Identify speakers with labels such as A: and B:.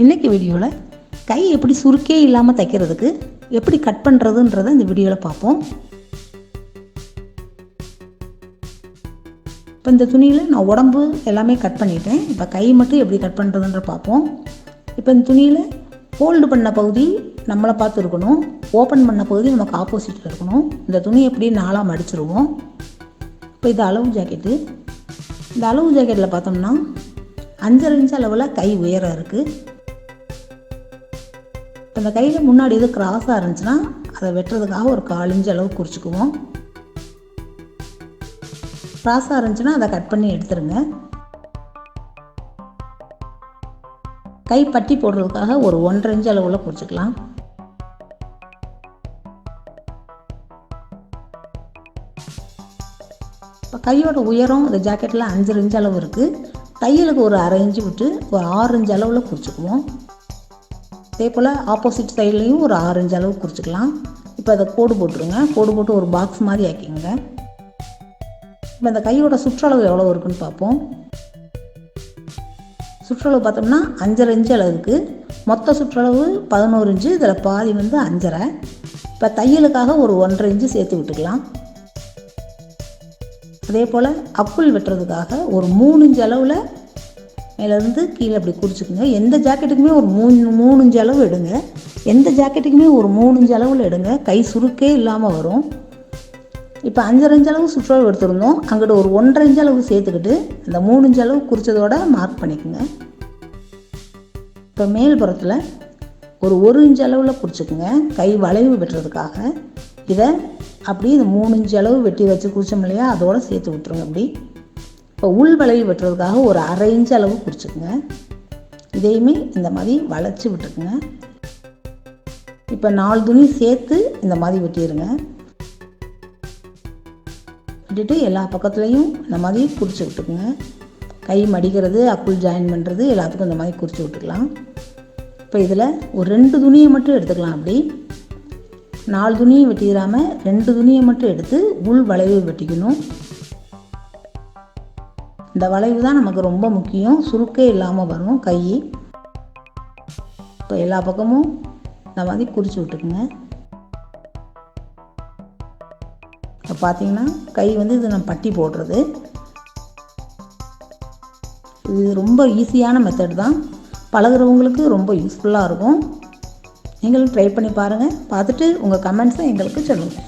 A: இன்றைக்கி வீடியோவில் கை எப்படி சுருக்கே இல்லாமல் தைக்கிறதுக்கு எப்படி கட் பண்ணுறதுன்றதை இந்த வீடியோவில் பார்ப்போம். இப்போ இந்த துணியில் நான் உடம்பு எல்லாமே கட் பண்ணிட்டேன். இப்போ கை மட்டும் எப்படி கட் பண்ணுறதுன்ற பார்ப்போம். இப்போ இந்த துணியில் ஃபோல்டு பண்ண பகுதி நம்மளை பார்த்து இருக்கணும், ஓப்பன் பண்ண பகுதி நமக்கு ஆப்போசிட்டில் இருக்கணும். இந்த துணி எப்படி நாளாக மடிச்சிருவோம். இப்போ இது அளவு ஜாக்கெட்டு. இந்த அளவு ஜாக்கெட்டில் பார்த்தோம்னா 5.5 இன்ச் அளவில் கை உயரம் இருக்குது. இப்போ இந்த கையில் முன்னாடி எது கிராஸாக இருந்துச்சுன்னா அதை வெட்டுறதுக்காக ஒரு 1/4 இன்ச் அளவு குறிச்சிக்குவோம். கிராஸாக இருந்துச்சுன்னா அதை கட் பண்ணி எடுத்துருங்க. கை பட்டி போடுறதுக்காக ஒரு 1.5 இன்ச் அளவில் குறிச்சிக்கலாம். இப்போ கையோட உயரம் இந்த ஜாக்கெட்டில் 5.5 இன்ச் அளவு இருக்குது. தையலுக்கு ஒரு 1/2 இன்ச்சு விட்டு ஒரு 6 இன்ச் அளவில் குறிச்சிக்குவோம். அதே போல் ஆப்போசிட் சைட்லேயும் ஒரு 6 இன்ச் அளவு குறிச்சிக்கலாம். இப்போ அதை கோடு போட்டுருங்க. கோடு போட்டு ஒரு பாக்ஸ் மாதிரி ஆக்கிங்க. இப்போ இந்த கையோட சுற்றளவு எவ்வளோ இருக்குன்னு பார்ப்போம். சுற்றளவு பார்த்தோம்னா 5.5 இன்ச் அளவுக்கு. மொத்த சுற்றளவு 11 இன்ச்சு. இதில் பாதி 5.5. இப்போ தையலுக்காக ஒரு 1.5 இன்ச்சு சேர்த்து விட்டுக்கலாம். அதே போல் அக்குள் வெட்டுறதுக்காக ஒரு 3 இன்ச் அளவில் மேலேருந்து கீழே அப்படி குறிச்சிக்குங்க. எந்த ஜாக்கெட்டுக்குமே ஒரு 3 இன்ச் அளவு எடுங்க. எந்த ஜாக்கெட்டுக்குமே ஒரு 3 இன்ச் அளவில் எடுங்க. கை சுருக்கே இல்லாமல் வரும். இப்போ 5.5 இன்ச் அளவு சுற்றளவு எடுத்துருந்தோம். அங்கிட்ட ஒரு 1.5 இன்ச் அளவு சேர்த்துக்கிட்டு இந்த 3 இன்ச் அளவு குறித்ததோட மார்க் பண்ணிக்கோங்க. இப்போ மேல் புறத்தில் ஒரு 1 இன்ச் அளவில் குறிச்சிக்குங்க. கை வளைவு வெட்டுறதுக்காக இதை அப்படி இந்த 3 இன்ச் அளவு வெட்டி வச்சு குறிச்சோம் இல்லையா, அதோடு சேர்த்து விட்டுருங்க. அப்படி இப்போ உள் வளைவு வெட்டுறதுக்காக ஒரு 1/2 இன்ச் அளவு குறிச்சிக்குங்க. இதையுமே இந்த மாதிரி வளைச்சி விட்டுருக்குங்க. இப்போ 4 துணி சேர்த்து இந்த மாதிரி வெட்டிடுங்க. விட்டுட்டு எல்லா பக்கத்துலேயும் இந்த மாதிரி குறிச்சி விட்டுக்குங்க. கை மடிக்கிறது, அக்குள் ஜாயின் பண்ணுறது எல்லாத்துக்கும் இந்த மாதிரி குறிச்சி விட்டுக்கலாம். இப்போ இதில் ஒரு 2 துணியை மட்டும் எடுத்துக்கலாம். அப்படி 4 துணியை வெட்டிடாமல் 2 துணியை மட்டும் எடுத்து உள் வளைவு வெட்டிக்கணும். இந்த வளைவு தான் நமக்கு ரொம்ப முக்கியம். சுருக்கே இல்லாமல் வரும் கை. இப்போ எல்லா பக்கமும் இந்த மாதிரி குறித்து விட்டுக்குங்க. இப்போ பார்த்தீங்கன்னா கை இது நம்ம பட்டி போடுறது. இது ரொம்ப ஈஸியான மெத்தட் தான். பழகுறவங்களுக்கு ரொம்ப யூஸ்ஃபுல்லாக இருக்கும். நீங்களும் ட்ரை பண்ணி பாருங்கள். பார்த்துட்டு உங்கள் கமெண்ட்ஸை எங்களுக்கு சொல்லுங்கள்.